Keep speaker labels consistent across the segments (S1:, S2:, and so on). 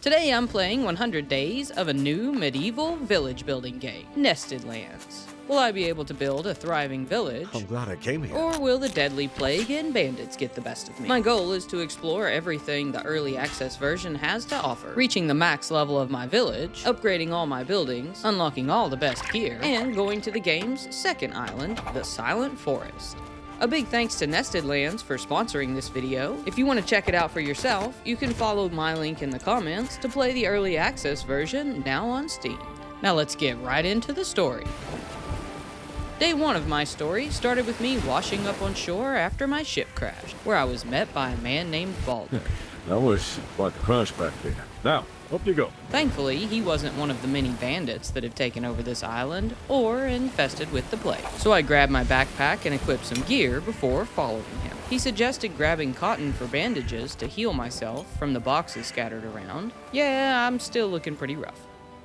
S1: Today I'm playing 100 days of a new medieval village building game, Nested Lands. Will I be able to build a thriving village?
S2: I'm glad I came here.
S1: Or will the deadly plague and bandits get the best of me? My goal is to explore everything the early access version has to offer, reaching the max level of my village, upgrading all my buildings, unlocking all the best gear, and going to the game's second island, the Silent Forest. A big thanks to Nested Lands for sponsoring this video. If you want to check it out for yourself, you can follow my link in the comments to play the early access version now on Steam. Now let's get right into the story. Day one of my story started with me washing up on shore after my ship crashed, where I was met by a man named Balder.
S2: That was quite the crash back there. Now, up you go.
S1: Thankfully, he wasn't one of the many bandits that have taken over this island or infested with the plague. So I grabbed my backpack and equipped some gear before following him. He suggested grabbing cotton for bandages to heal myself from the boxes scattered around. Yeah, I'm still looking pretty rough.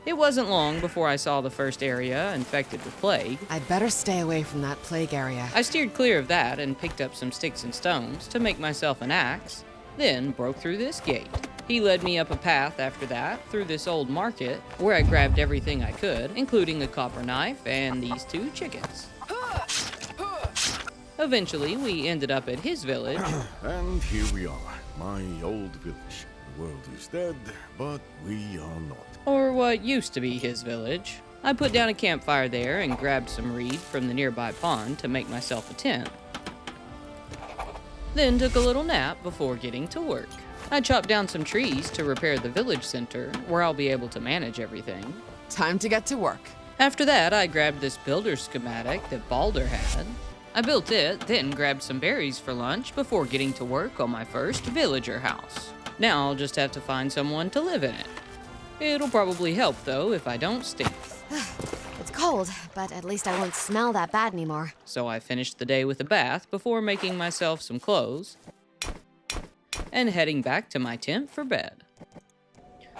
S1: It wasn't long before I saw the first area infected with plague.
S3: I'd better stay away from that plague area.
S1: I steered clear of that and picked up some sticks and stones to make myself an axe, then broke through this gate. He led me up a path after that, through this old market, where I grabbed everything I could, including a copper knife and these two chickens. Eventually, we ended up at his village.
S2: And here we are, my old village. The world is dead, but we are not.
S1: Or what used to be his village. I put down a campfire there and grabbed some reed from the nearby pond to make myself a tent. Then took a little nap before getting to work. I chopped down some trees to repair the village center, where I'll be able to manage everything.
S3: Time to get to work.
S1: After that, I grabbed this builder schematic that Balder had. I built it, then grabbed some berries for lunch before getting to work on my first villager house. Now I'll just have to find someone to live in it. It'll probably help, though, if I don't stink.
S4: It's cold, but at least I won't smell that bad anymore.
S1: So I finished the day with a bath before making myself some clothes and heading back to my tent for bed.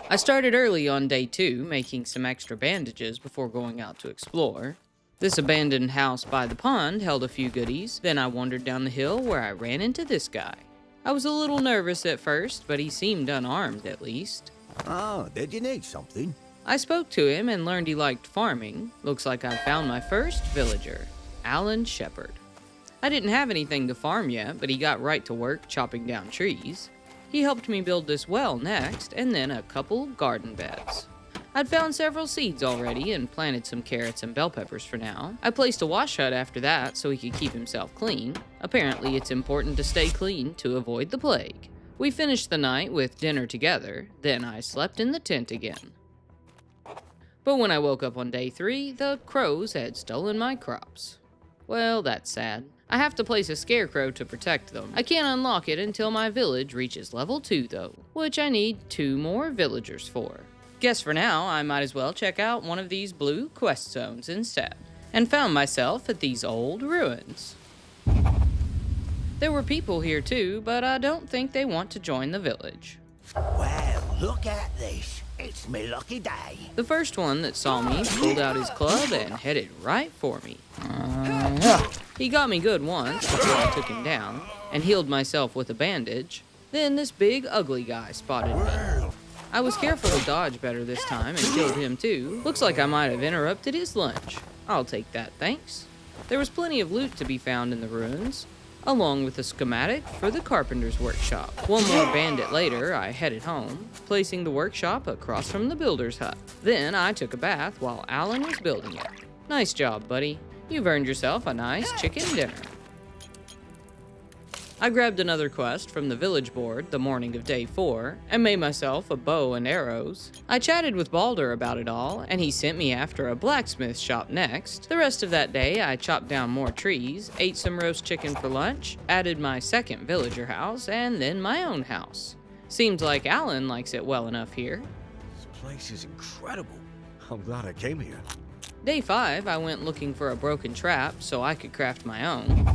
S1: I started early on day 2, making some extra bandages before going out to explore. This abandoned house by the pond held a few goodies. Then I wandered down the hill where I ran into this guy. I was a little nervous at first, but he seemed unarmed at least.
S5: Oh, did you need something?
S1: I spoke to him and learned he liked farming. Looks like I found my first villager, Alan Shepherd. I didn't have anything to farm yet, but he got right to work chopping down trees. He helped me build this well next, and then a couple garden beds. I'd found several seeds already and planted some carrots and bell peppers for now. I placed a wash hut after that so he could keep himself clean. Apparently it's important to stay clean to avoid the plague. We finished the night with dinner together, then I slept in the tent again. But when I woke up on day 3, the crows had stolen my crops. Well, that's sad. I have to place a scarecrow to protect them. I can't unlock it until my village reaches level 2 though, which I need 2 more villagers for. Guess for now, I might as well check out one of these blue quest zones instead, and found myself at these old ruins. There were people here too, but I don't think they want to join the village.
S5: Well, look at this. It's me lucky day.
S1: The first one that saw me pulled out his club and headed right for me. He got me good once before I took him down, and healed myself with a bandage. Then this big ugly guy spotted me. I was careful to dodge better this time and killed him too. Looks like I might have interrupted his lunch. I'll take that, thanks. There was plenty of loot to be found in the ruins, along with a schematic for the carpenter's workshop. One more bandit later, I headed home, placing the workshop across from the builder's hut. Then I took a bath while Alan was building it. Nice job, buddy. You've earned yourself a nice chicken dinner. I grabbed another quest from the village board the morning of day 4 and made myself a bow and arrows. I chatted with Balder about it all, and he sent me after a blacksmith shop next. The rest of that day, I chopped down more trees, ate some roast chicken for lunch, added my second villager house, and then my own house. Seems like Alan likes it well enough here.
S2: This place is incredible. I'm glad I came here.
S1: Day 5, I went looking for a broken trap so I could craft my own.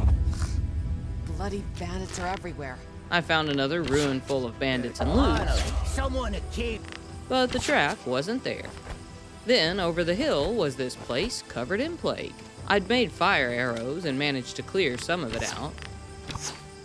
S3: Bloody bandits are everywhere.
S1: I found another ruin full of bandits and loot,
S5: Someone to keep.
S1: but the trap wasn't there. Then, over the hill was this place covered in plague. I'd made fire arrows and managed to clear some of it out.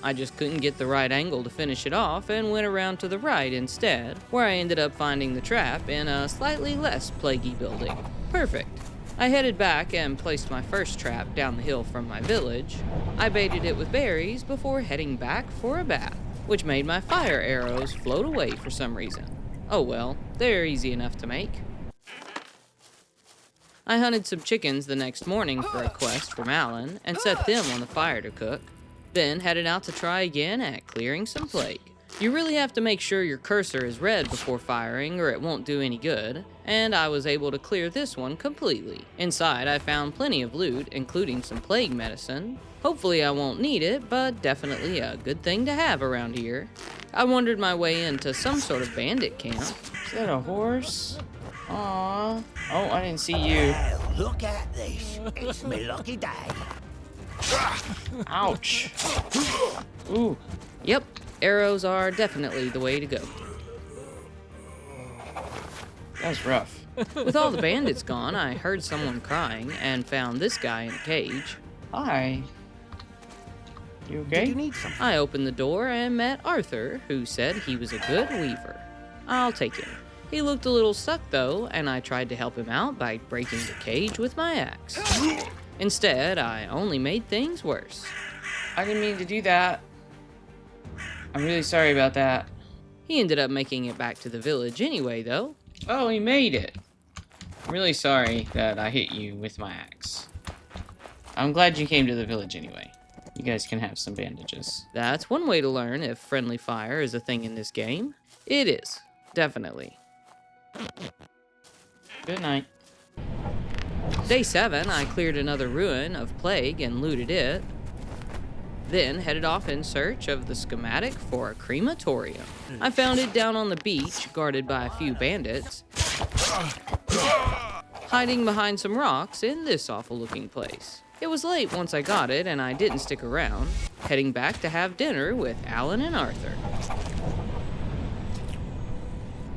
S1: I just couldn't get the right angle to finish it off and went around to the right instead, where I ended up finding the trap in a slightly less plaguey building. Perfect. I headed back and placed my first trap down the hill from my village. I baited it with berries before heading back for a bath, which made my fire arrows float away for some reason. Oh well, they're easy enough to make. I hunted some chickens the next morning for a quest from Alan and set them on the fire to cook, then headed out to try again at clearing some plague. You really have to make sure your cursor is red before firing or it won't do any good, and I was able to clear this one completely. Inside I found plenty of loot, including some plague medicine. Hopefully I won't need it, but definitely a good thing to have around here. I wandered my way into some sort of bandit camp.
S6: Is that a horse? Aww. Oh, I didn't see you.
S5: Well, look at this. It's me lucky day.
S6: Ouch. Ooh.
S1: Yep, arrows are definitely the way to go.
S6: That's rough.
S1: With all the bandits gone, I heard someone crying and found this guy in a cage.
S6: Hi. You okay?
S5: Did you need something?
S1: I opened the door and met Arthur, who said he was a good weaver. I'll take him. He looked a little stuck though, and I tried to help him out by breaking the cage with my axe. Instead, I only made things worse.
S6: I didn't mean to do that. I'm really sorry about that.
S1: He ended up making it back to the village anyway though.
S6: Oh, he made it. I'm really sorry that I hit you with my axe. I'm glad you came to the village anyway. You guys can have some bandages.
S1: That's one way to learn if friendly fire is a thing in this game. It is, definitely.
S6: Good night.
S1: Day 7, I cleared another ruin of plague and looted it. Then headed off in search of the schematic for a crematorium. I found it down on the beach, guarded by a few bandits, hiding behind some rocks in this awful looking place. It was late once I got it, and I didn't stick around, heading back to have dinner with Alan and Arthur.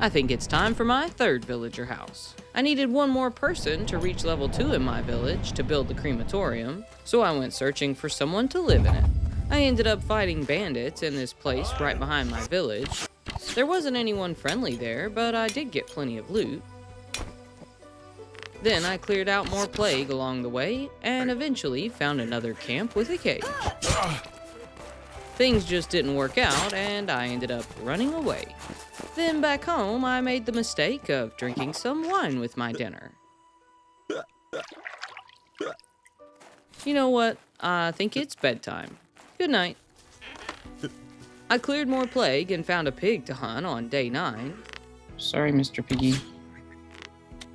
S1: I think it's time for my third villager house. I needed one more person to reach level 2 in my village to build the crematorium, so I went searching for someone to live in it. I ended up fighting bandits in this place right behind my village. There wasn't anyone friendly there, but I did get plenty of loot. Then I cleared out more plague along the way, and eventually found another camp with a cage. Things just didn't work out, and I ended up running away. Then back home, I made the mistake of drinking some wine with my dinner. You know what? I think it's bedtime. Good night. I cleared more plague and found a pig to hunt on day 9.
S6: Sorry, Mr. Piggy.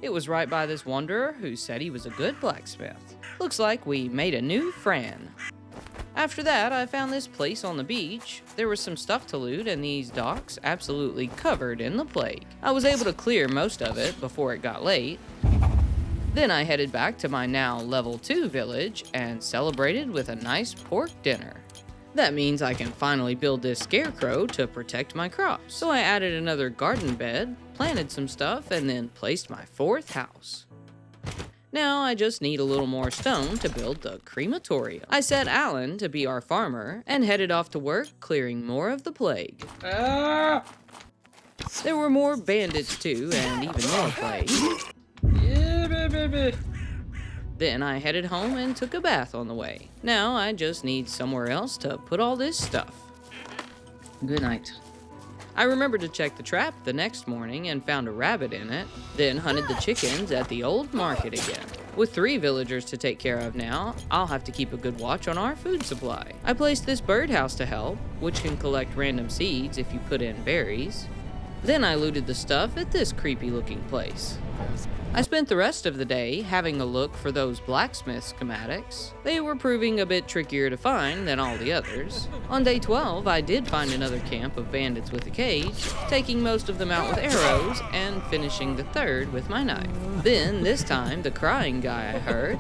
S1: It was right by this wanderer who said he was a good blacksmith. Looks like we made a new friend. After that, I found this place on the beach. There was some stuff to loot, and these docks absolutely covered in the plague. I was able to clear most of it before it got late. Then I headed back to my now level 2 village and celebrated with a nice pork dinner. That means I can finally build this scarecrow to protect my crops. So I added another garden bed, planted some stuff, and then placed my 4th house. Now I just need a little more stone to build the crematorium. I set Alan to be our farmer and headed off to work clearing more of the plague. There were more bandits too, and even more plague. Then I headed home and took a bath on the way. Now I just need somewhere else to put all this stuff.
S6: Good night.
S1: I remembered to check the trap the next morning and found a rabbit in it, then hunted the chickens at the old market again. With 3 villagers to take care of now, I'll have to keep a good watch on our food supply. I placed this birdhouse to help, which can collect random seeds if you put in berries. Then I looted the stuff at this creepy looking place. I spent the rest of the day having a look for those blacksmith schematics. They were proving a bit trickier to find than all the others. On day 12, I did find another camp of bandits with a cage, taking most of them out with arrows and finishing the 3rd with my knife. Then, this time, the crying guy I heard,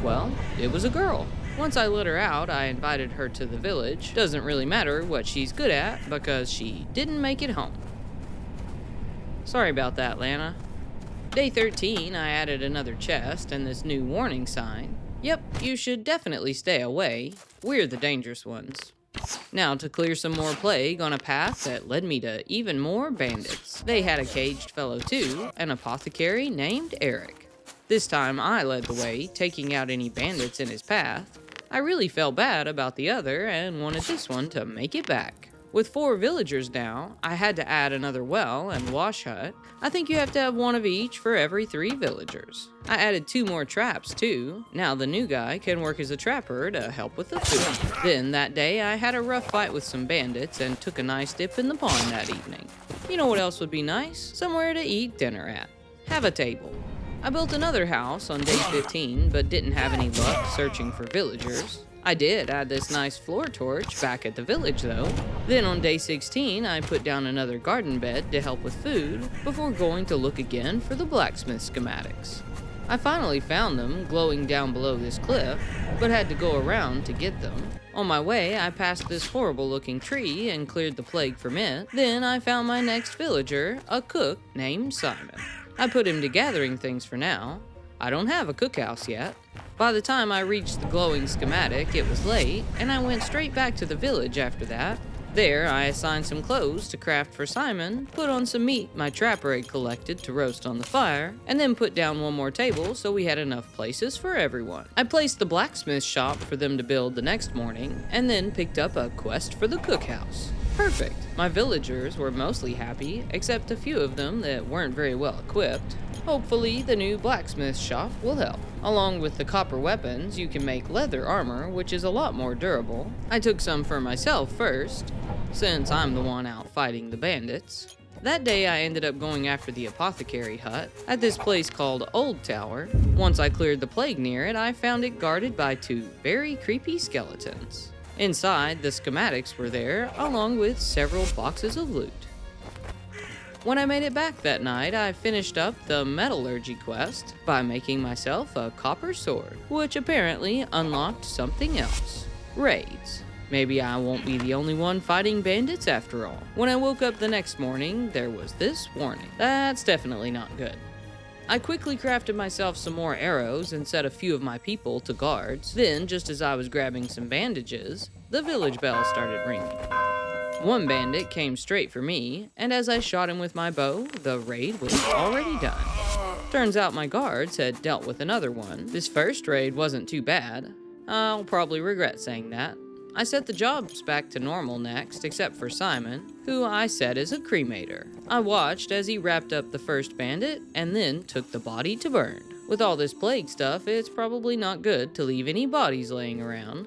S1: well, it was a girl. Once I let her out, I invited her to the village. Doesn't really matter what she's good at because she didn't make it home. Sorry about that, Lana. Day 13, I added another chest and this new warning sign. Yep, you should definitely stay away. We're the dangerous ones. Now to clear some more plague on a path that led me to even more bandits. They had a caged fellow too, an apothecary named Eric. This time I led the way, taking out any bandits in his path. I really felt bad about the other and wanted this one to make it back. With 4 villagers now, I had to add another well and wash hut. I think you have to have one of each for every 3 villagers. I added 2 more traps too. Now the new guy can work as a trapper to help with the food. Then that day I had a rough fight with some bandits and took a nice dip in the pond that evening. You know what else would be nice? Somewhere to eat dinner at. Have a table. I built another house on day 15 but didn't have any luck searching for villagers. I did add this nice floor torch back at the village though. Then on day 16, I put down another garden bed to help with food before going to look again for the blacksmith schematics. I finally found them glowing down below this cliff, but had to go around to get them. On my way, I passed this horrible looking tree and cleared the plague from it. Then I found my next villager, a cook named Simon. I put him to gathering things for now. I don't have a cookhouse yet. By the time I reached the glowing schematic, it was late, and I went straight back to the village after that. There, I assigned some clothes to craft for Simon, put on some meat my trapper had collected to roast on the fire, and then put down one more table so we had enough places for everyone. I placed the blacksmith shop for them to build the next morning, and then picked up a quest for the cookhouse. Perfect. My villagers were mostly happy, except a few of them that weren't very well equipped. Hopefully, the new blacksmith shop will help. Along with the copper weapons, you can make leather armor, which is a lot more durable. I took some for myself first, since I'm the one out fighting the bandits. That day, I ended up going after the apothecary hut at this place called Old Tower. Once I cleared the plague near it, I found it guarded by 2 very creepy skeletons. Inside, the schematics were there, along with several boxes of loot. When I made it back that night, I finished up the metallurgy quest by making myself a copper sword, which apparently unlocked something else. Raids. Maybe I won't be the only one fighting bandits after all. When I woke up the next morning, there was this warning. That's definitely not good. I quickly crafted myself some more arrows and set a few of my people to guards. Then, just as I was grabbing some bandages, the village bell started ringing. One bandit came straight for me, and as I shot him with my bow, the raid was already done. Turns out my guards had dealt with another one. This first raid wasn't too bad. I'll probably regret saying that. I set the jobs back to normal next, except for Simon, who I set as a cremator. I watched as he wrapped up the first bandit, and then took the body to burn. With all this plague stuff, it's probably not good to leave any bodies laying around.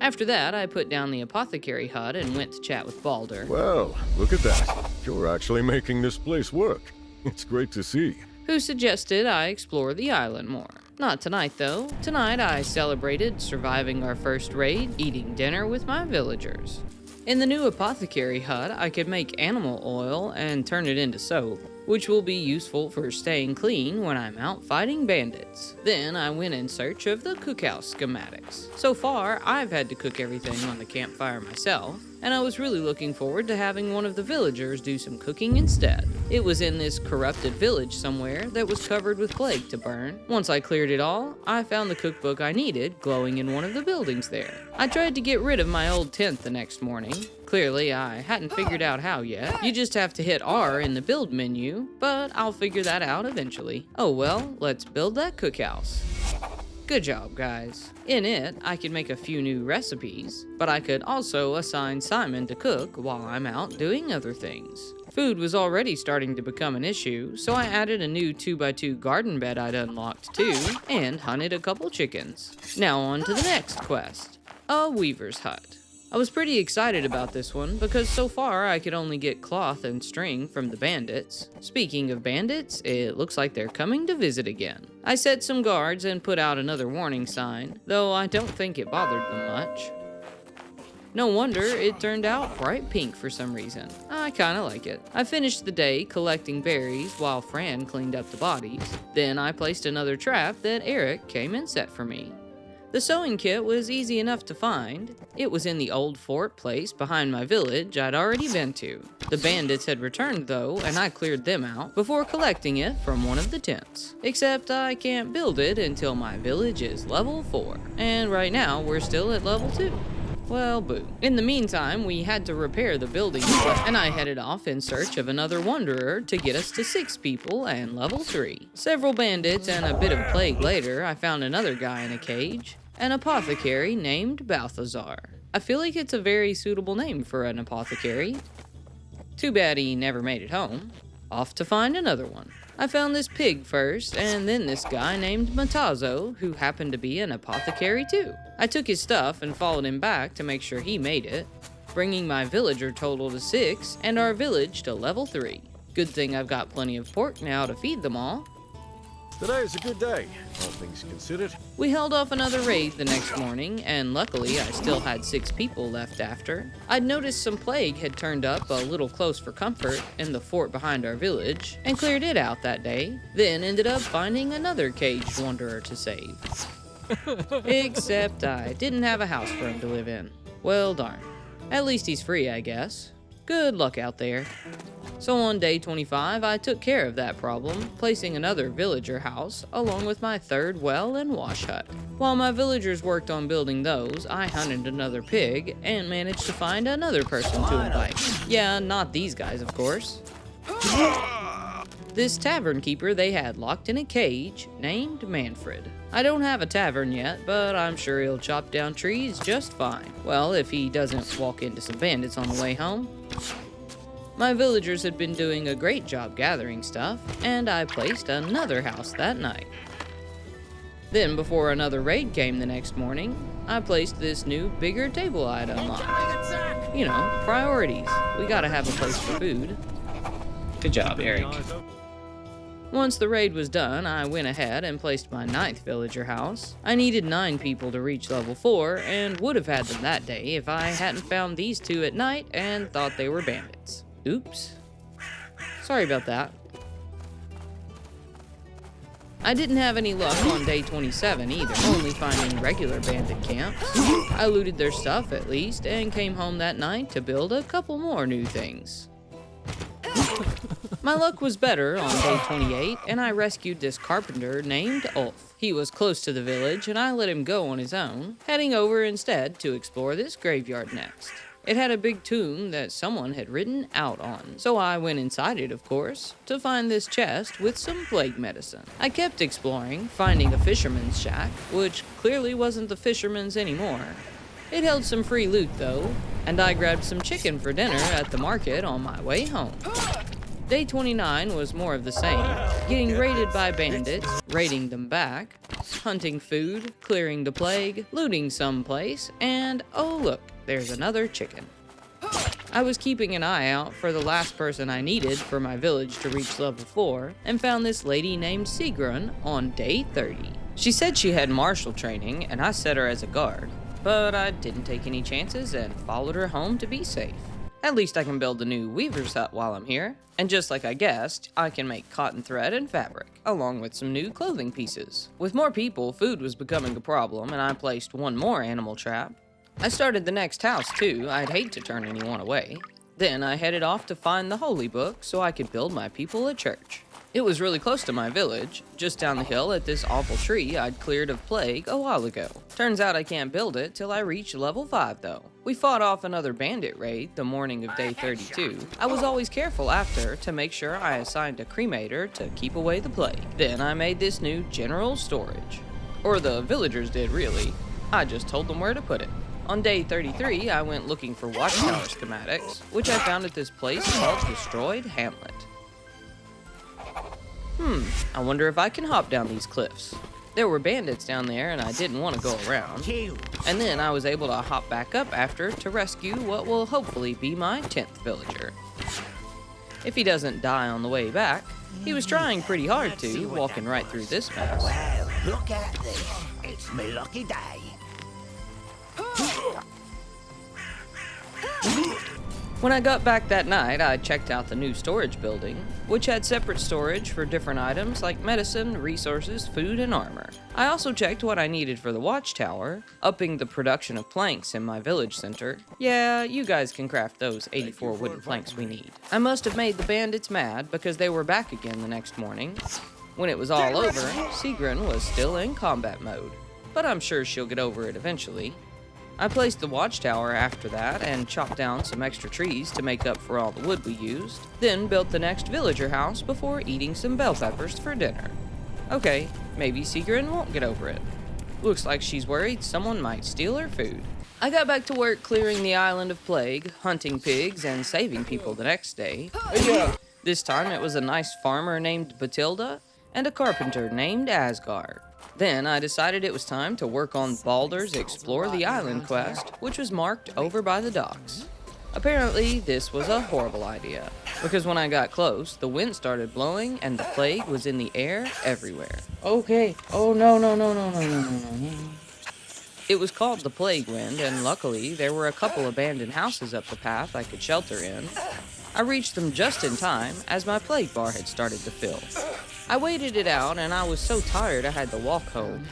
S1: After that, I put down the apothecary hut and went to chat with Balder.
S2: Well, look at that. You're actually making this place work. It's great to see.
S1: Who suggested I explore the island more. Not tonight, though. Tonight, I celebrated surviving our first raid, eating dinner with my villagers. In the new apothecary hut, I could make animal oil and turn it into soap, which will be useful for staying clean when I'm out fighting bandits. Then I went in search of the cookhouse schematics. So far, I've had to cook everything on the campfire myself, and I was really looking forward to having one of the villagers do some cooking instead. It was in this corrupted village somewhere that was covered with plague to burn. Once I cleared it all, I found the cookbook I needed glowing in one of the buildings there. I tried to get rid of my old tent the next morning. Clearly, I hadn't figured out how yet. You just have to hit R in the build menu, but I'll figure that out eventually. Oh well, let's build that cookhouse. Good job, guys. In it, I could make a few new recipes, but I could also assign Simon to cook while I'm out doing other things. Food was already starting to become an issue, so I added a new 2x2 garden bed I'd unlocked too, and hunted a couple chickens. Now on to the next quest, a weaver's hut. I was pretty excited about this one because so far I could only get cloth and string from the bandits. Speaking of bandits, it looks like they're coming to visit again. I set some guards and put out another warning sign, though I don't think it bothered them much. No wonder it turned out bright pink for some reason. I kinda like it. I finished the day collecting berries while Fran cleaned up the bodies. Then I placed another trap that Eric came and set for me. The sewing kit was easy enough to find. It was in the old fort place behind my village I'd already been to. The bandits had returned though, and I cleared them out before collecting it from one of the tents. Except I can't build it until my village is level 4. And right now we're still at level 2. Well, boo. In the meantime, we had to repair the building, and I headed off in search of another wanderer to get us to 6 people and level 3. Several bandits and a bit of plague later, I found another guy in a cage, an apothecary named Balthazar. I feel like it's a very suitable name for an apothecary. Too bad he never made it home. Off to find another one. I found this pig first, and then this guy named Matazo, who happened to be an apothecary too. I took his stuff and followed him back to make sure he made it, bringing my villager total to 6 and our village to level 3. Good thing I've got plenty of pork now to feed them all.
S2: Today is a good day, all things considered.
S1: We held off another raid the next morning, and luckily I still had 6 people left after. I'd noticed some plague had turned up a little close for comfort in the fort behind our village, and cleared it out that day, then ended up finding another caged wanderer to save. Except I didn't have a house for him to live in. Well, darn. At least he's free, I guess. Good luck out there. So on day 25, I took care of that problem, placing another villager house along with my 3rd well and wash hut. While my villagers worked on building those, I hunted another pig and managed to find another person to invite. Yeah, not these guys, of course. This tavern keeper they had locked in a cage named Manfred. I don't have a tavern yet, but I'm sure he'll chop down trees just fine. Well, if he doesn't walk into some bandits on the way home. My villagers had been doing a great job gathering stuff, and I placed another house that night. Then, before another raid came the next morning, I placed this new, bigger table I'd unlocked. You know, priorities. We gotta have a place for food.
S6: Good job, Eric.
S1: Once the raid was done, I went ahead and placed my 9th villager house. I needed 9 people to reach level 4, and would have had them that day if I hadn't found these 2 at night and thought they were bandits. Oops. Sorry about that. I didn't have any luck on day 27 either, only finding regular bandit camps. I looted their stuff at least, and came home that night to build a couple more new things. My luck was better on day 28, and I rescued this carpenter named Ulf. He was close to the village, and I let him go on his own, heading over instead to explore this graveyard next. It had a big tomb that someone had written out on, so I went inside it, of course, to find this chest with some plague medicine. I kept exploring, finding a fisherman's shack, which clearly wasn't the fisherman's anymore. It held some free loot, though, and I grabbed some chicken for dinner at the market on my way home. Day 29 was more of the same, getting raided by bandits, raiding them back, hunting food, clearing the plague, looting someplace, and oh look, there's another chicken. I was keeping an eye out for the last person I needed for my village to reach level 4, and found this lady named Sigrun on day 30. She said she had martial training, and I set her as a guard, but I didn't take any chances and followed her home to be safe. At least I can build a new weaver's hut while I'm here. And just like I guessed, I can make cotton thread and fabric, along with some new clothing pieces. With more people, food was becoming a problem, and I placed one more animal trap. I started the next house too. I'd hate to turn anyone away. Then I headed off to find the holy book so I could build my people a church. It was really close to my village, just down the hill at this awful tree I'd cleared of plague a while ago. Turns out I can't build it till I reach level 5 though. We fought off another bandit raid the morning of day 32. I was always careful after to make sure I assigned a cremator to keep away the plague. Then I made this new general storage. Or the villagers did really. I just told them where to put it. On day 33, I went looking for watchtower schematics, which I found at this place called Destroyed Hamlet. I wonder if I can hop down these cliffs. There were bandits down there and I didn't want to go around. And then I was able to hop back up after to rescue what will hopefully be my 10th villager. If he doesn't die on the way back, he was trying pretty hard to, walking right through this mess.
S5: Well, look at this. It's my lucky day.
S1: When I got back that night, I checked out the new storage building, which had separate storage for different items like medicine, resources, food, and armor. I also checked what I needed for the watchtower, upping the production of planks in my village center. Yeah, you guys can craft those 84 wooden planks we need. I must have made the bandits mad because they were back again the next morning. When it was all over, Sigrun was still in combat mode, but I'm sure she'll get over it eventually. I placed the watchtower after that and chopped down some extra trees to make up for all the wood we used, then built the next villager house before eating some bell peppers for dinner. Okay, maybe Sigrid won't get over it. Looks like she's worried someone might steal her food. I got back to work clearing the island of plague, hunting pigs, and saving people the next day. This time it was a nice farmer named Batilda and a carpenter named Asgard. Then I decided it was time to work on Baldur's Explore the Island quest, which was marked over by the docks. Apparently, this was a horrible idea, because when I got close, the wind started blowing and the plague was in the air everywhere.
S6: Okay. Oh, no, no, no, no, no, no, no, no.
S1: It was called the Plague Wind, and luckily there were a couple abandoned houses up the path I could shelter in. I reached them just in time, as my plague bar had started to fill. I waited it out, and I was so tired I had to walk home,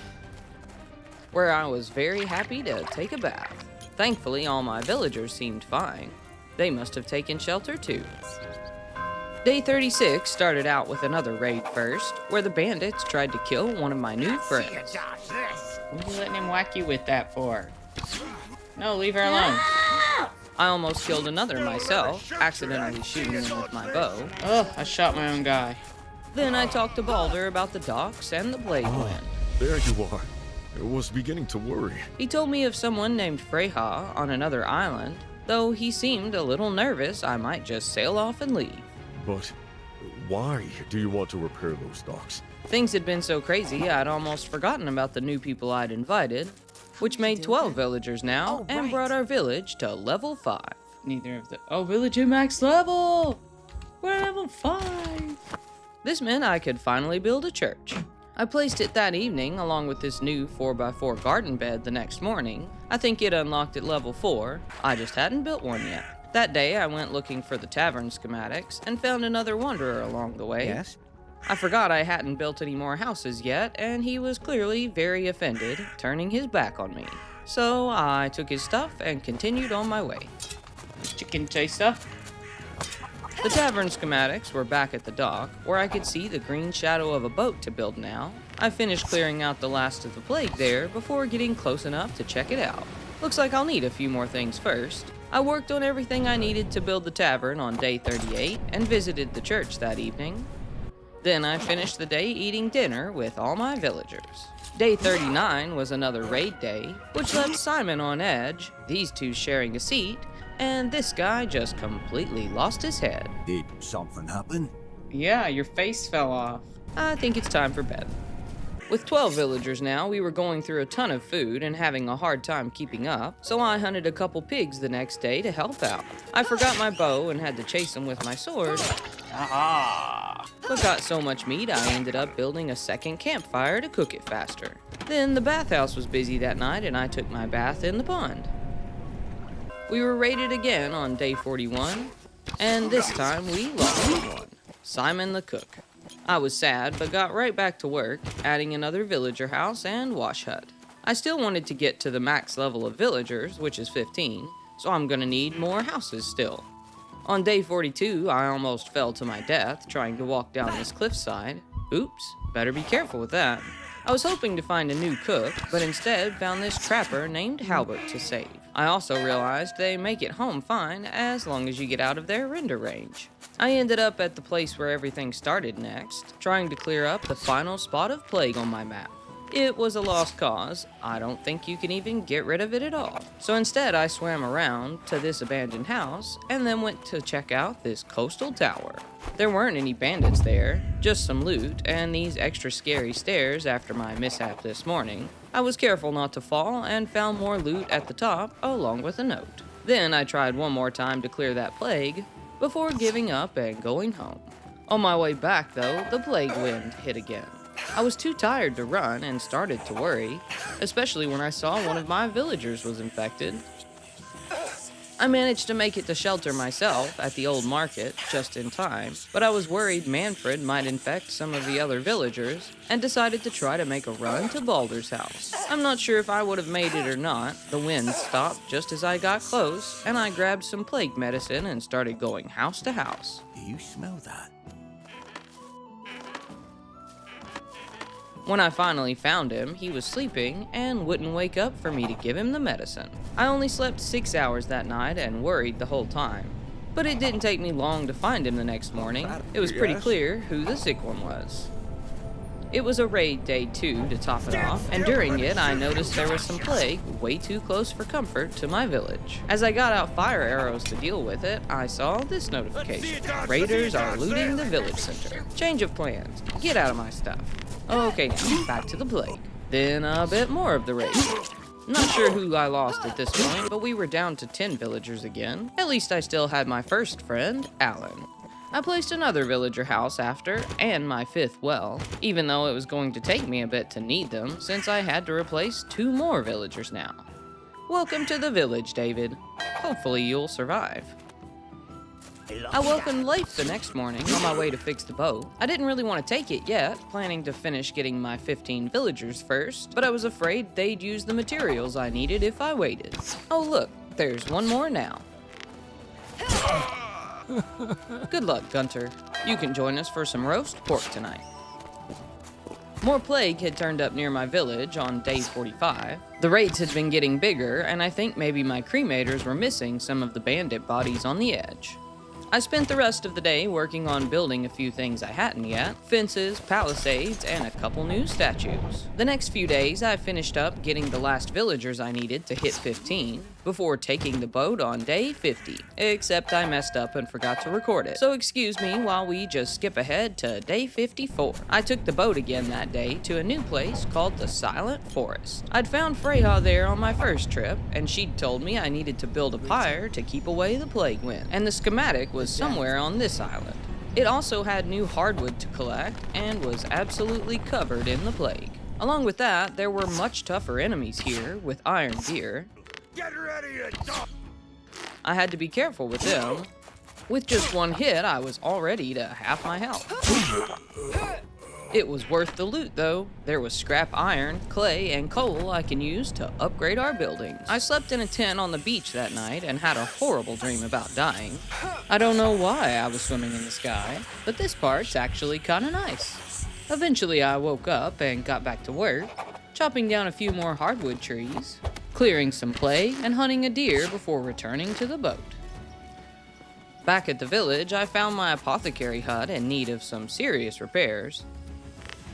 S1: where I was very happy to take a bath. Thankfully, all my villagers seemed fine. They must have taken shelter too. Day 36 started out with another raid first, where the bandits tried to kill one of my new friends.
S6: What are you letting him whack you with that for? No, leave her alone.
S1: I almost killed another myself, accidentally shooting him with my bow.
S6: Oh, I shot my own guy.
S1: Then I talked to Baldur about the docks and the plague wind.
S2: There you are. I was beginning to worry.
S1: He told me of someone named Freyja on another island, though he seemed a little nervous I might just sail off and leave.
S2: But why do you want to repair those docks?
S1: Things had been so crazy I'd almost forgotten about the new people I'd invited, which made 12 villagers now and brought our village to level 5.
S6: Neither of the... Oh, village at max level! We're level 5!
S1: This meant I could finally build a church. I placed it that evening along with this new 4x4 garden bed the next morning. I think it unlocked at level 4, I just hadn't built one yet. That day I went looking for the tavern schematics and found another wanderer along the way.
S5: Yes?
S1: I forgot I hadn't built any more houses yet, and he was clearly very offended, turning his back on me. So I took his stuff and continued on my way.
S6: Chicken chaser.
S1: The tavern schematics were back at the dock, where I could see the green shadow of a boat to build now. I finished clearing out the last of the plague there before getting close enough to check it out. Looks like I'll need a few more things first. I worked on everything I needed to build the tavern on day 38 and visited the church that evening. Then I finished the day eating dinner with all my villagers. Day 39 was another raid day, which left Simon on edge, these two sharing a seat, and this guy just completely lost his head.
S5: Did something happen?
S6: Yeah, your face fell off.
S1: I think it's time for bed. With 12 villagers now, we were going through a ton of food and having a hard time keeping up, so I hunted a couple pigs the next day to help out. I forgot my bow and had to chase them with my sword, but got so much meat I ended up building a second campfire to cook it faster. Then the bathhouse was busy that night and I took my bath in the pond. We were raided again on day 41, and this time we lost one, Simon the cook. I was sad, but got right back to work, adding another villager house and wash hut. I still wanted to get to the max level of villagers, which is 15, so I'm gonna need more houses still. On day 42, I almost fell to my death trying to walk down this cliffside. Oops, better be careful with that. I was hoping to find a new cook, but instead found this trapper named Halbert to save. I also realized they make it home fine as long as you get out of their render range. I ended up at the place where everything started next, trying to clear up the final spot of plague on my map. It was a lost cause. I don't think you can even get rid of it at all. So instead I swam around to this abandoned house and then went to check out this coastal tower. There weren't any bandits there, just some loot and these extra scary stairs after my mishap this morning. I was careful not to fall and found more loot at the top along with a note. Then I tried one more time to clear that plague before giving up and going home. On my way back though, the plague wind hit again. I was too tired to run and started to worry, especially when I saw one of my villagers was infected. I managed to make it to shelter myself at the old market just in time, but I was worried Manfred might infect some of the other villagers and decided to try to make a run to Baldur's house. I'm not sure if I would have made it or not. The wind stopped just as I got close, and I grabbed some plague medicine and started going house to house.
S5: Do you smell that?
S1: When I finally found him, he was sleeping and wouldn't wake up for me to give him the medicine. I only slept 6 hours that night and worried the whole time. But it didn't take me long to find him the next morning. It was pretty clear who the sick one was. It was a raid day 2 to top it off, and during it I noticed there was some plague way too close for comfort to my village. As I got out fire arrows to deal with it, I saw this notification. Raiders are looting the village center. Change of plans. Get out of my stuff. Okay, now back to the plague. Then a bit more of the raid. Not sure who I lost at this point, but we were down to 10 villagers again. At least I still had my first friend, Alan. I placed another villager house after, and my 5th well, even though it was going to take me a bit to need them, since I had to replace 2 more villagers now. Welcome to the village, David. Hopefully you'll survive. I woke up late the next morning on my way to fix the boat. I didn't really want to take it yet, planning to finish getting my 15 villagers first, but I was afraid they'd use the materials I needed if I waited. Oh look, there's one more now. Good luck, Gunter. You can join us for some roast pork tonight. More plague had turned up near my village on day 45. The raids had been getting bigger, and I think maybe my cremators were missing some of the bandit bodies on the edge. I spent the rest of the day working on building a few things I hadn't yet, fences, palisades, and a couple new statues. The next few days I finished up getting the last villagers I needed to hit 15 before taking the boat on day 50, except I messed up and forgot to record it, so excuse me while we just skip ahead to day 54. I took the boat again that day to a new place called the Silent Forest. I'd found Freya there on my first trip, and she'd told me I needed to build a pyre to keep away the plague wind, and the schematic was somewhere on this island. It also had new hardwood to collect and was absolutely covered in the plague. Along with that, there were much tougher enemies here with iron gear.
S5: Get ready, you dog!
S1: I had to be careful with them. With just one hit, I was already to half my health. It was worth the loot, though. There was scrap iron, clay, and coal I can use to upgrade our buildings. I slept in a tent on the beach that night and had a horrible dream about dying. I don't know why I was swimming in the sky, but this part's actually kinda nice. Eventually I woke up and got back to work, chopping down a few more hardwood trees, clearing some plague, and hunting a deer before returning to the boat. Back at the village, I found my apothecary hut in need of some serious repairs,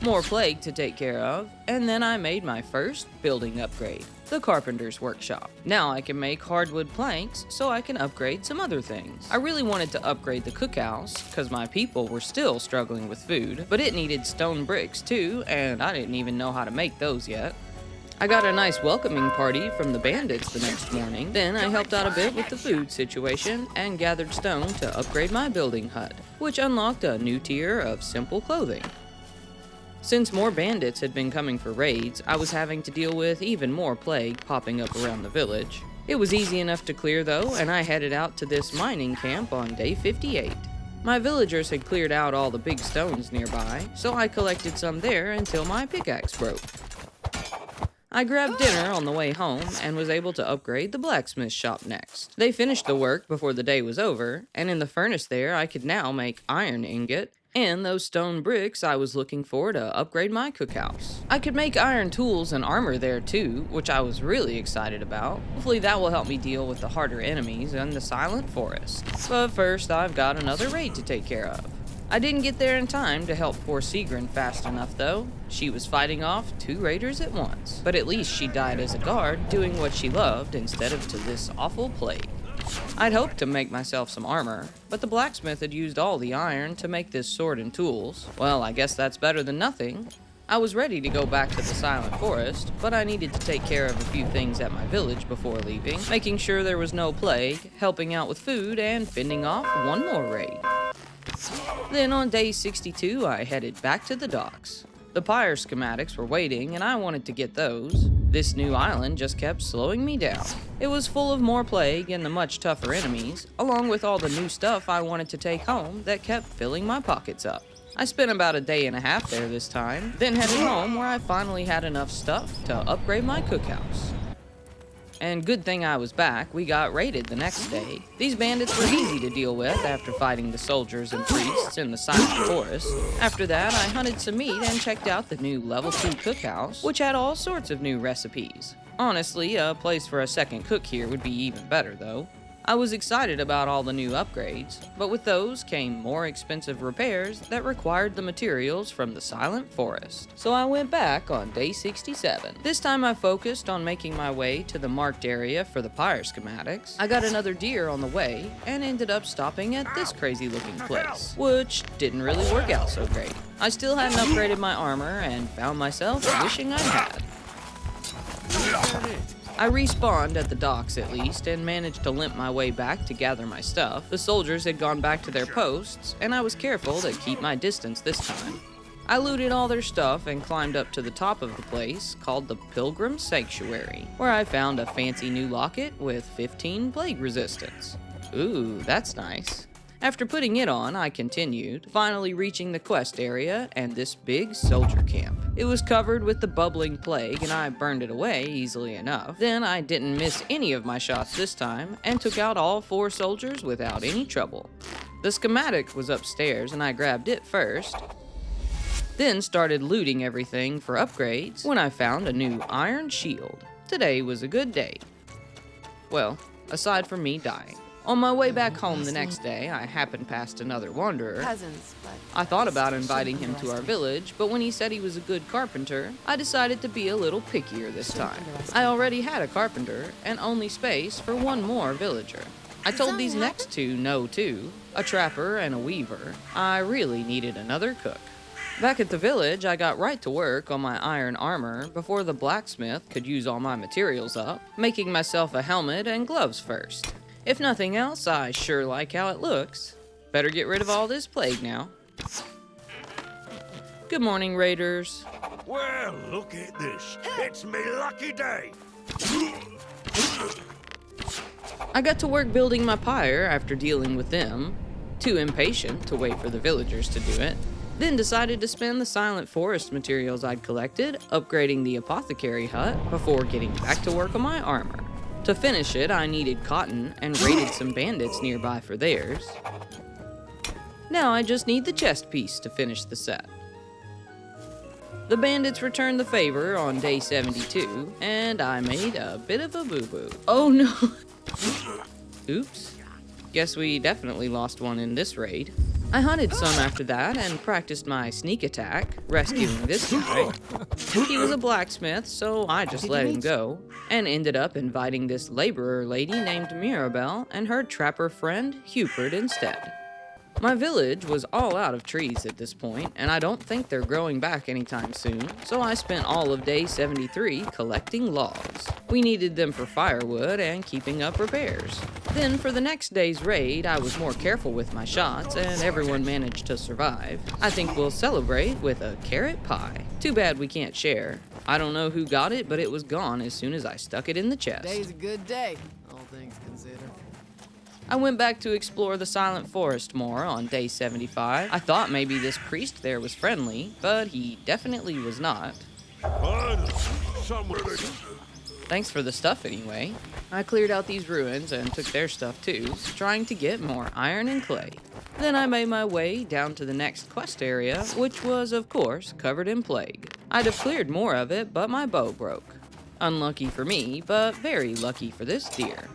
S1: more plague to take care of, and then I made my first building upgrade, the carpenter's workshop. Now I can make hardwood planks so I can upgrade some other things. I really wanted to upgrade the cookhouse because my people were still struggling with food, but it needed stone bricks too, and I didn't even know how to make those yet. I got a nice welcoming party from the bandits the next morning. Then I helped out a bit with the food situation and gathered stone to upgrade my building hut, which unlocked a new tier of simple clothing. Since more bandits had been coming for raids, I was having to deal with even more plague popping up around the village. It was easy enough to clear though, and I headed out to this mining camp on day 58. My villagers had cleared out all the big stones nearby, so I collected some there until my pickaxe broke. I grabbed dinner on the way home and was able to upgrade the blacksmith shop next. They finished the work before the day was over, and in the furnace there I could now make iron ingot and those stone bricks I was looking for to upgrade my cookhouse. I could make iron tools and armor there too, which I was really excited about. Hopefully that will help me deal with the harder enemies in the Silent Forest. But first I've got another raid to take care of. I didn't get there in time to help poor Sigrun fast enough though. She was fighting off 2 raiders at once, but at least she died as a guard, doing what she loved instead of to this awful plague. I'd hoped to make myself some armor, but the blacksmith had used all the iron to make this sword and tools. Well, I guess that's better than nothing. I was ready to go back to the Silent Forest, but I needed to take care of a few things at my village before leaving, making sure there was no plague, helping out with food, and fending off one more raid. Then on day 62, I headed back to the docks. The pyre schematics were waiting, and I wanted to get those. This new island just kept slowing me down. It was full of more plague and the much tougher enemies, along with all the new stuff I wanted to take home that kept filling my pockets up. I spent about a day and a half there this time, then headed home where I finally had enough stuff to upgrade my cookhouse. And good thing I was back, we got raided the next day. These bandits were easy to deal with after fighting the soldiers and priests in the silent forest. After that, I hunted some meat and checked out the new level 2 cookhouse, which had all sorts of new recipes. Honestly, a place for a second cook here would be even better though. I was excited about all the new upgrades, but with those came more expensive repairs that required the materials from the silent forest. So I went back on day 67. This time I focused on making my way to the marked area for the pyre schematics. I got another deer on the way and ended up stopping at this crazy looking place, which didn't really work out so great. I still hadn't upgraded my armor and found myself wishing I had. I respawned at the docks at least and managed to limp my way back to gather my stuff. The soldiers had gone back to their posts, and I was careful to keep my distance this time. I looted all their stuff and climbed up to the top of the place called the Pilgrim Sanctuary, where I found a fancy new locket with 15 plague resistance. Ooh, that's nice. After putting it on, I continued, finally reaching the quest area and this big soldier camp. It was covered with the bubbling plague and I burned it away easily enough. Then I didn't miss any of my shots this time and took out all 4 soldiers without any trouble. The schematic was upstairs and I grabbed it first, then started looting everything for upgrades when I found a new iron shield. Today was a good day. Well, aside from me dying. On my way back home the next day, I happened past another wanderer.
S3: Peasants, but
S1: I thought about inviting him to our village, but when he said he was a good carpenter, I decided to be a little pickier this time. I already had a carpenter, and only space for one more villager. I told these next 2 no too, a trapper and a weaver. I really needed another cook. Back at the village, I got right to work on my iron armor before the blacksmith could use all my materials up, making myself a helmet and gloves first. If nothing else, I sure like how it looks. Better get rid of all this plague now. Good morning, raiders.
S5: Well, look at this. It's me lucky day.
S1: I got to work building my pyre after dealing with them. Too impatient to wait for the villagers to do it. Then decided to spend the silent forest materials I'd collected upgrading the apothecary hut before getting back to work on my armor. To finish it, I needed cotton and raided some bandits nearby for theirs. Now I just need the chest piece to finish the set. The bandits returned the favor on day 72, and I made a bit of a boo-boo. Oh no! Oops. Guess we definitely lost one in this raid. I hunted some after that and practiced my sneak attack, rescuing this guy. He was a blacksmith, so I just let him go, and ended up inviting this laborer lady named Mirabelle and her trapper friend, Hubert, instead. My village was all out of trees at this point, and I don't think they're growing back anytime soon, so I spent all of day 73 collecting logs. We needed them for firewood and keeping up repairs. Then for the next day's raid, I was more careful with my shots, and everyone managed to survive. I think we'll celebrate with a carrot pie. Too bad we can't share. I don't know who got it, but it was gone as soon as I stuck it in the chest.
S3: today's a good day, all things considered.
S1: I went back to explore the silent forest more on day 75. I thought maybe this priest there was friendly, but he definitely was not. Thanks for the stuff anyway. I cleared out these ruins and took their stuff too, trying to get more iron and clay. Then I made my way down to the next quest area, which was, of course, covered in plague. I'd have cleared more of it, but my bow broke. Unlucky for me, but very lucky for this deer.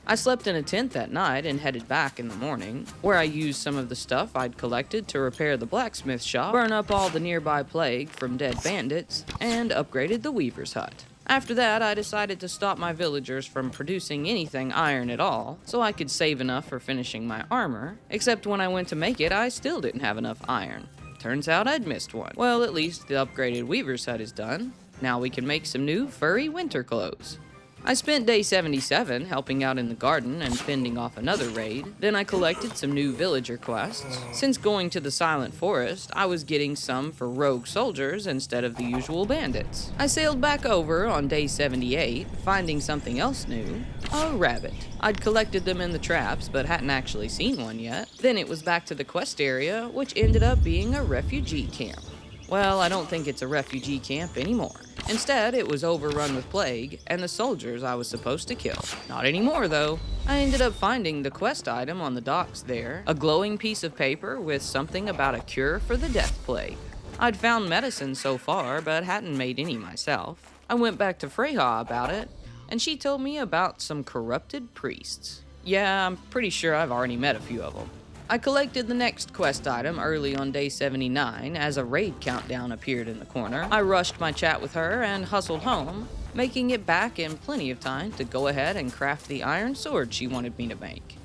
S1: I slept in a tent that night and headed back in the morning, where I used some of the stuff I'd collected to repair the blacksmith shop, burn up all the nearby plague from dead bandits, and upgraded the weaver's hut. After that, I decided to stop my villagers from producing anything iron at all, so I could save enough for finishing my armor, except when I went to make it, I still didn't have enough iron. Turns out I'd missed one. Well, at least the upgraded weaver's hut is done. Now we can make some new furry winter clothes. I spent day 77 helping out in the garden and fending off another raid. Then I collected some new villager quests. Since going to the silent forest, I was getting some for rogue soldiers instead of the usual bandits. I sailed back over on day 78, finding something else new, a rabbit. I'd collected them in the traps, but hadn't actually seen one yet. Then it was back to the quest area, which ended up being a refugee camp. Well, I don't think it's a refugee camp anymore. Instead, it was overrun with plague and the soldiers I was supposed to kill. Not anymore, though. I ended up finding the quest item on the docks there, a glowing piece of paper with something about a cure for the death plague. I'd found medicine so far, but hadn't made any myself. I went back to Freyja about it, and she told me about some corrupted priests. Yeah, I'm pretty sure I've already met a few of them. I collected the next quest item early on day 79 as a raid countdown appeared in the corner. I rushed my chat with her and hustled home, making it back in plenty of time to go ahead and craft the iron sword she wanted me to make.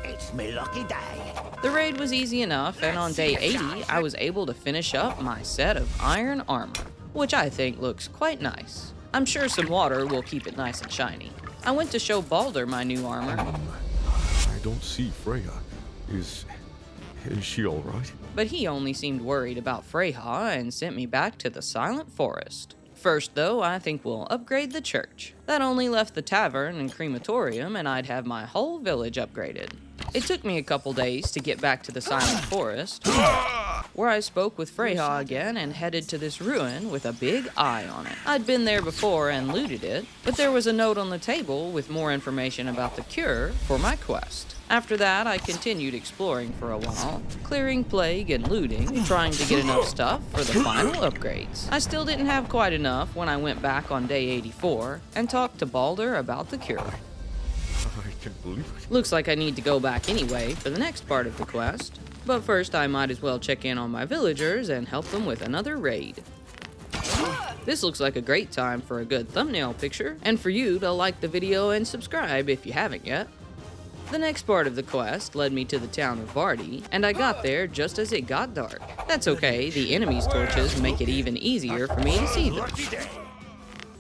S5: It's me lucky day.
S1: The raid was easy enough, and on day 80 I was able to finish up my set of iron armor, which I think looks quite nice. I'm sure some water will keep it nice and shiny. I went to show Balder my new armor.
S2: I don't see Freya. Is she all right?
S1: But he only seemed worried about Freyja and sent me back to the Silent Forest. First, though, I think we'll upgrade the church. That only left the tavern and crematorium, and I'd have my whole village upgraded. It took me a couple days to get back to the Silent Forest, where I spoke with Freyja again and headed to this ruin with a big eye on it. I'd been there before and looted it, but there was a note on the table with more information about the cure for my quest. After that, I continued exploring for a while, clearing plague and looting, trying to get enough stuff for the final upgrades. I still didn't have quite enough when I went back on day 84 and talked to Balder about the cure.
S2: I can't believe it.
S1: Looks like I need to go back anyway for the next part of the quest. But first, I might as well check in on my villagers and help them with another raid. This looks like a great time for a good thumbnail picture, and for you to like the video and subscribe if you haven't yet. The next part of the quest led me to the town of Vardy, and I got there just as it got dark. That's okay, the enemy's torches make it even easier for me to see them.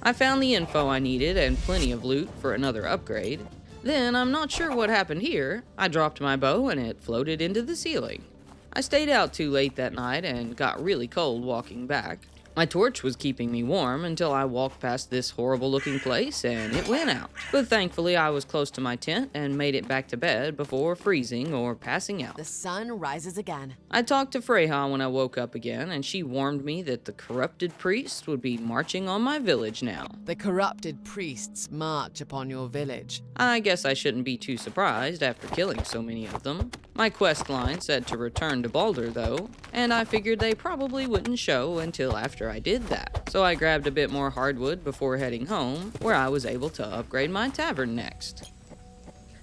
S1: I found the info I needed and plenty of loot for another upgrade. Then, I'm not sure what happened here. I dropped my bow and it floated into the ceiling. I stayed out too late that night and got really cold walking back. My torch was keeping me warm until I walked past this horrible looking place and it went out. But thankfully I was close to my tent and made it back to bed before freezing or passing out.
S4: The sun rises again.
S1: I talked to Freyja when I woke up again, and she warned me that the corrupted priests would be marching on my village now.
S3: The corrupted priests march upon your village.
S1: I guess I shouldn't be too surprised after killing so many of them. My quest line said to return to Balder though, and I figured they probably wouldn't show until after I did that. So I grabbed a bit more hardwood before heading home, where I was able to upgrade my tavern next.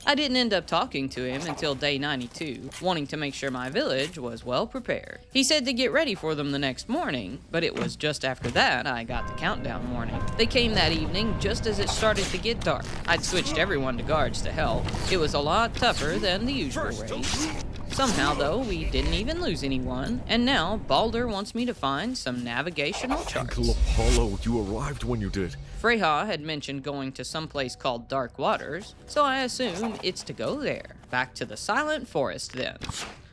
S1: I didn't end up talking to him until day 92, wanting to make sure my village was well prepared. He said to get ready for them the next morning, but it was just after that I got the countdown warning. They came that evening just as it started to get dark. I'd switched everyone to guards to help. It was a lot tougher than the usual raids. Somehow, though, we didn't even lose anyone, and now Balder wants me to find some navigational charts.
S2: Uncle Apollo, you arrived when you did.
S1: Freyja had mentioned going to some place called Dark Waters, so I assume it's to go there. Back to the Silent Forest, then.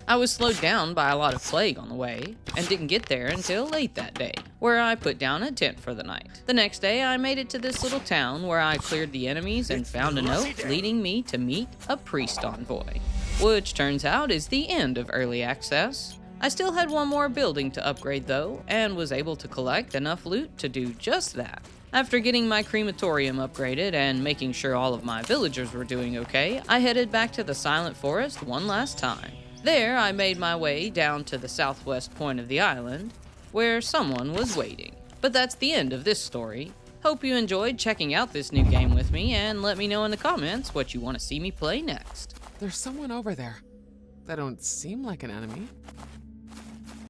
S1: I was slowed down by a lot of plague on the way, and didn't get there until late that day, where I put down a tent for the night. The next day, I made it to this little town where I cleared the enemies and found a note leading me to meet a priest envoy, which turns out is the end of early access. I still had one more building to upgrade though, and was able to collect enough loot to do just that. After getting my crematorium upgraded and making sure all of my villagers were doing okay, I headed back to the Silent Forest one last time. There, I made my way down to the southwest point of the island, where someone was waiting. But that's the end of this story. Hope you enjoyed checking out this new game with me, and let me know in the comments what you want to see me play next.
S3: There's someone over there. They don't seem like an enemy.